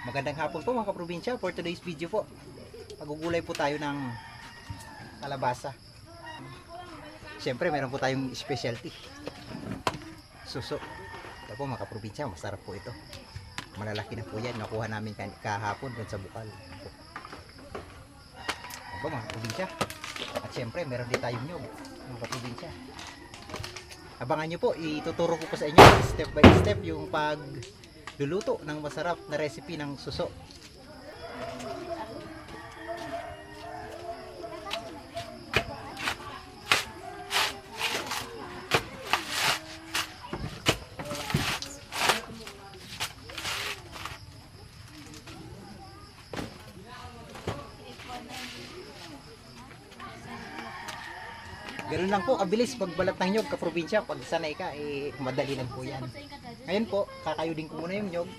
Magandang hapon po mga kaprobinsya. For today's video po, magugulay po tayo ng kalabasa. Siyempre meron po tayong specialty, suso. Ito po mga kaprobinsya, masarap po ito. Malalaki na po yan, nakuha namin kahapon dun sa bukal. Ito po mga kaprobinsya. At siyempre meron din tayong nyog mga kaprobinsya. Abangan nyo po, ituturo ko po sa inyo step by step yung pagluluto ng masarap na recipe ng suso. Ganun lang po, kabilis pagbalat ng nyog, kaprobinsya. Pag sanay ka, madali lang po yan. Ngayon po, kakayudin ko muna yung nyog.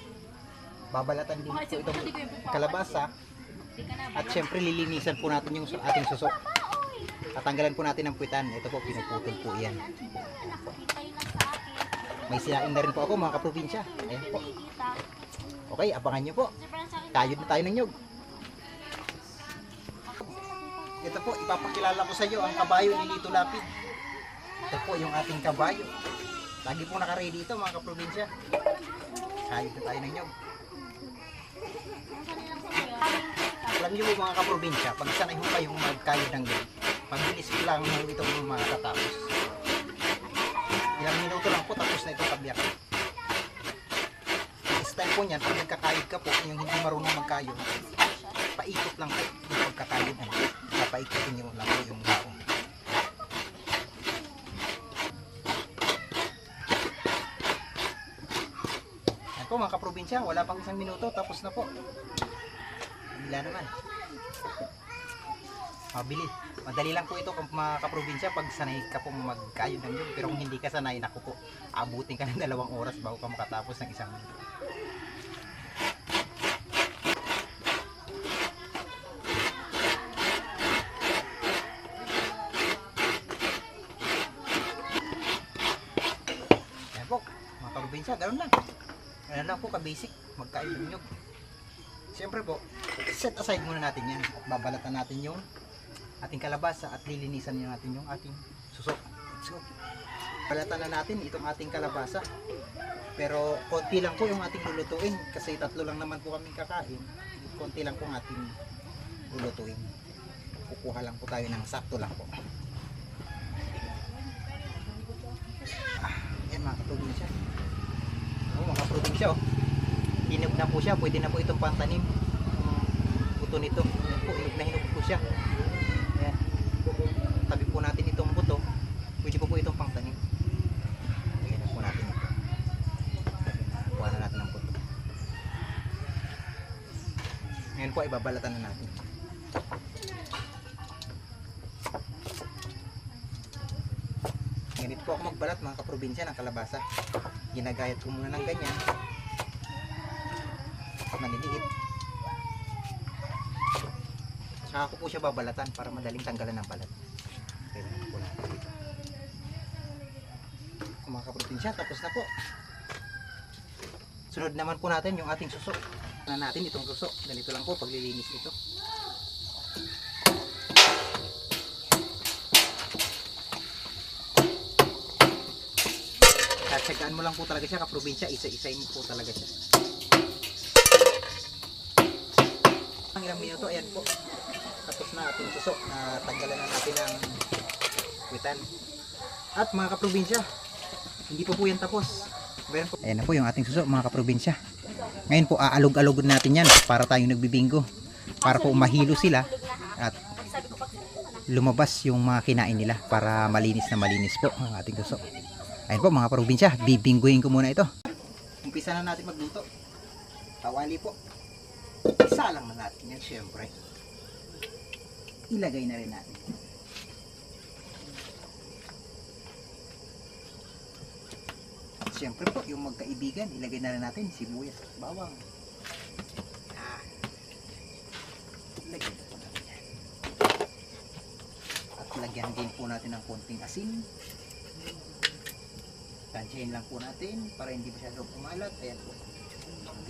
Babalatan din po itong kalabasa. At syempre, lilinisan po natin yung ating suso. Tatanggalan po natin ang puwitan. Ito po, pinuputol po yan. May silain na rin po ako mga kaprobinsya. Ayan po. Okay, abangan nyo po. Kayod na tayo ng nyog. Ito po, ipapakilala ko sa iyo ang kabayo ni Lito Lapid. Ito po yung ating kabayo. Lagi po naka-ready ito mga kaprobinsya. Kayod na tayo ng nyog. Alam niyo po mga kaprobinsya, pag sanay mo kayong magkayod ng nyog, pagbilis lang mo itong matatapos. Ilang minuto lang po, tapos na itong kabyak. Style po niyan, pag nagkakayod ka po, yung hindi marunong magkayod, paikot lang po yung pagkakayod mo. Papaikutin nyo lang po yung baon. Yan po mga kaprobinsya, wala pang isang minuto, tapos na po. Bila naman. Mabili. Madali lang po ito kung mga kaprobinsya pag sanay ka pong magkayod ng yun. Pero kung hindi ka sanay, naku po, abutin ka ng 2 oras bago ka makatapos ng 1 minuto. Yan po, mga kaprobinsya, ganoon lang. Ganun lang po ka-basic, magkayod ng nyog. Siyempre po, set aside muna natin yan at babalatan natin yung ating kalabasa at lilinisan natin yung ating suso. Let's go. Balatan na natin itong ating kalabasa. Pero konti lang po yung ating lulutuin kasi 3 lang naman po kaming kakain. Konti lang po ang ating lulutuin. Kukuha lang po tayo ng sakto lang po. Yan mga kaprobinsya. Mga kaprobinsya oh. Hinog na po siya, pwede na po itong pantanim. Buto nito, ayan po, hinog na hinog po siya. Ayan. Tabi po natin itong buto, pwede po itong pangtanim. Ayan na po natin ito. Kuha na natin ang buto. Ngayon po, ibabalatan na natin. Ganito po ako magbalat mga kaprobinsya ng kalabasa. Ginagayat ko muna ng ganyan. Maliliit. Saka ko po siya babalatan para madaling tanggalan ng balat. Kailangan po natin dito. Kung mga kaprobinsya, tapos na po. Sunod naman po natin yung ating suso. Na natin itong suso. Ganito lang po paglilinis ito. Tatsagaan mo lang po talaga siya kaprobinsya. Isa-isayin po talaga siya. Ang ilang minuto, ayan po. Tapos na ating suso. Natanggalan na natin ang puwitan. At mga kaprobinsya, hindi po yan tapos. Ayan na po yung ating suso mga kaprobinsya. Ngayon po aalog-alog natin yan para tayong nagbibingo. Para po mahilo sila at lumabas yung mga kinain nila para malinis na malinis po ang ating suso. Ayan po mga kaprobinsya, bibingguhin ko muna ito. Umpisa na natin magluto. Kawali po. Isa lang na natin yan syempre. Ilagay na rin natin. At syempre po yung magkaibigan, ilagay na rin natin sibuyas at bawang. Lagyan po natin yan. At lagyan din po natin ng konting asin. Tansyahin lang po natin para hindi masyadong kumalat. Ayan po.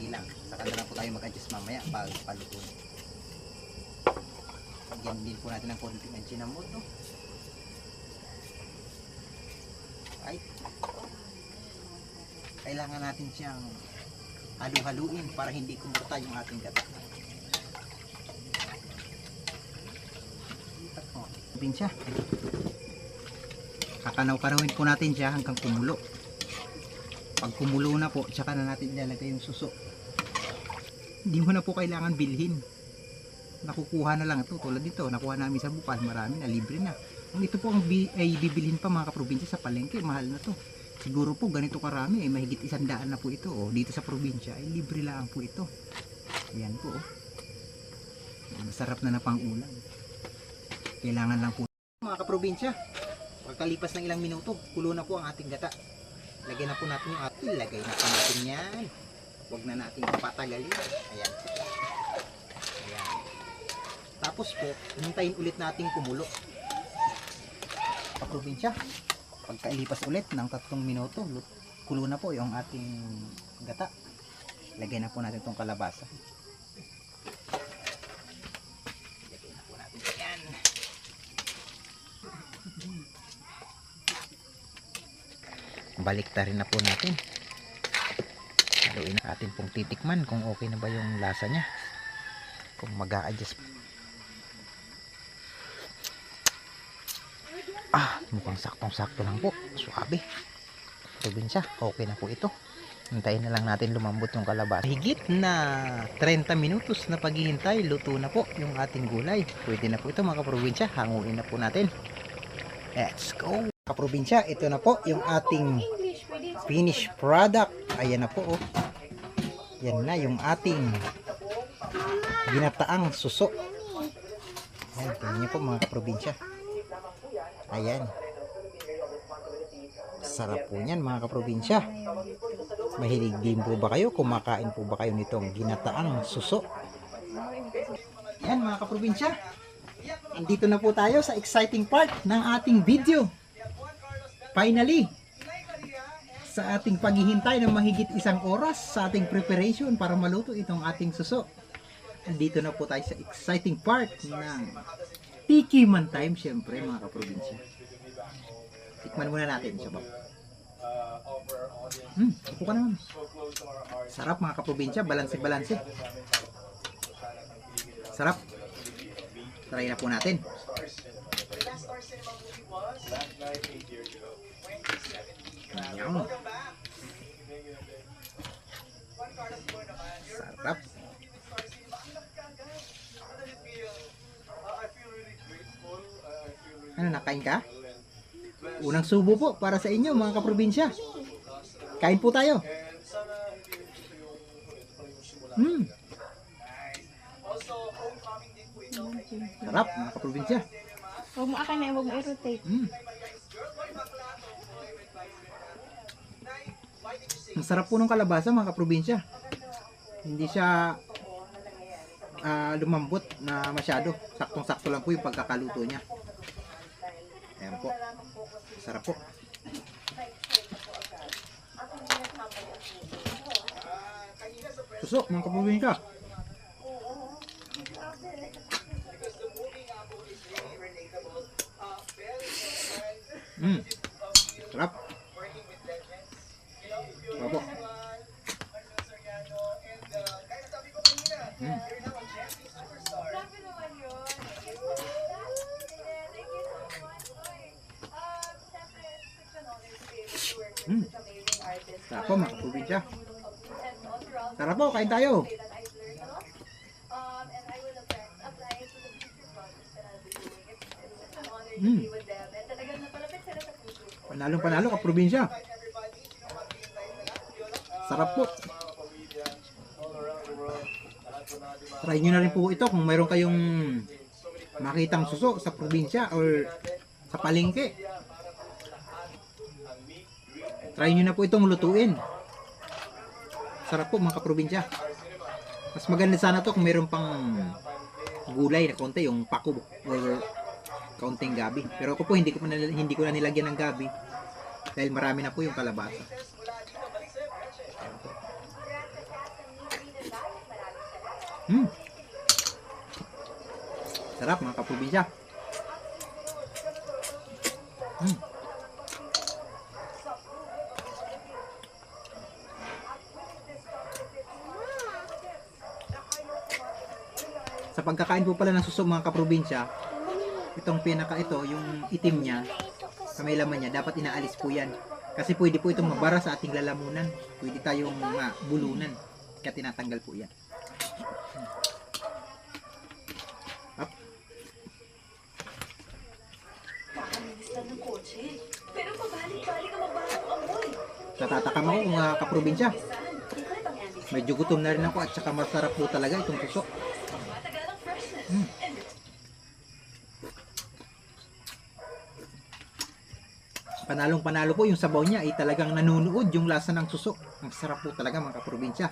konti lang. Saka na lang po tayo mag-adjust mamaya pag paluto na. Lagyan din po natin ng konti ng Ajinomoto. Right. Kailangan natin siyang halu-haluin para hindi kumurta yung ating gata. Bin siya. Kakanaw-kanawin po natin siya hanggang kumulo. Pag kumulo na po, tsaka na natin ilalagay yung suso. Hindi mo na po kailangan bilhin. Nakukuha na lang ito. Tulad dito, nakuha namin sa Bukal. Marami na, libre na. Kung ito po ang ay bibilhin pa mga kaprobinsya sa palengke, mahal na to. Siguro po ganito karami, mahigit 100 na po ito. Dito sa probinsya, ay libre lang po ito. Ayan po. Masarap na pang ulam. Kailangan lang po mga kaprobinsya. Pagkalipas ng ilang minuto, kulo na po ang ating gata. Lagyan na po natin yung ating, lagay na po natin yan. Huwag na natin patagalin. Ayan. Ayan. Tapos po, hintayin ulit natin kumulo. Kaprobinsya, pagkalipas ulit ng 3 minuto, kulo na po yung ating gata. Lagyan na po natin itong kalabasa. Lagyan na po natin yan. Baliktarin na po natin. Haluin na atin pong titikman kung okay na ba yung lasa niya. Kung mag-a-adjust. Mukhang saktong-sakto lang po. Suabe. Probinsya, okay na po ito. Hintayin na lang natin lumambot yung kalabasa. Higit na 30 minutos na paghihintay, luto na po yung ating gulay. Pwede na po ito mga kaprobinsya. Hanguin na po natin. Let's go! Kaprobinsya, ito na po yung ating finished product. Ayan na po oh. Yan na yung ating ginataang suso. Ayan, tingnan niyo po mga kaprobinsya. Ayan. Sarap po niyan mga kaprobinsya. Mahilig din po ba kayo? Kumakain po ba kayo nitong ginataang suso? Ayan mga kaprobinsya. Andito na po tayo sa exciting part ng ating video. Finally, sa ating paghihintay ng mahigit 1 oras sa ating preparation para maluto itong ating suso. Andito na po tayo sa exciting part ng tikiman time, syempre mga kaprobinsya. Tikman muna natin siya ba? Upo ka naman. Sarap mga kaprobinsya, balanse-balanse. Sarap. Try na po natin. Ayan. Sarap. Ano, nakain ka? Unang subo po para sa inyo mga kaprobinsya. Kain po tayo. Sarap mga kaprobinsya. Huwag mo akin na, huwag mo i-rotate. Ang sarap po ng kalabasa mga kaprobinsya. Hindi siya lumambot na masyado. Saktong-sakto lang po yung pagkakaluto niya. Ayan po. Sarap po. Suso mga kaprobinsya. Sarap. Sarap po. Sarap po mga kaprobinsya. Sarap po, kain tayo. Panalong panalo kaprobinsya. Sarap po. Try nyo na rin po ito kung mayroon kayong makitang suso sa probinsya or sa palengke. Try nyo na po itong lutuin. Sarap po mga kaprobinsya. Mas maganda sana to kung mayroon pang gulay na konti, yung pako or kaunting gabi. Pero ako po hindi ko na nilagyan ng gabi dahil marami na po yung kalabasa. Sarap mga kaprobinsya. Sa pagkakain po pala ng suso mga kaprobinsya, itong ito, yung itim niya, sa may laman niya, dapat inaalis po yan. Kasi pwede po itong mabara sa ating lalamunan. Pwede tayong mabulunan. Kaya tinatanggal po yan. Up. Natatakam ako mga kaprobinsya. Medyo gutom na rin ako at saka masarap po talaga itong suso. Panalong panalo po yung sabaw niya ay talagang nanunuod yung lasa ng suso. Ang sarap po talaga mga kaprobinsya.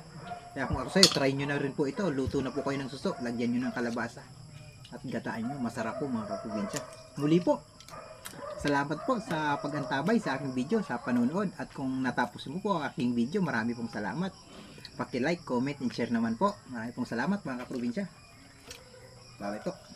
Kaya kung ako sa'yo, try nyo na rin po ito. Luto na po kayo ng suso. Lagyan nyo ng kalabasa. At gataan nyo. Masarap po mga kaprobinsya. Muli po, salamat po sa pag-antabay sa aking video, sa panonood. At kung natapos mo po ang aking video, marami pong salamat. Paki-like, comment, and share naman po. Marami pong salamat mga kaprobinsya. Bye-bye po.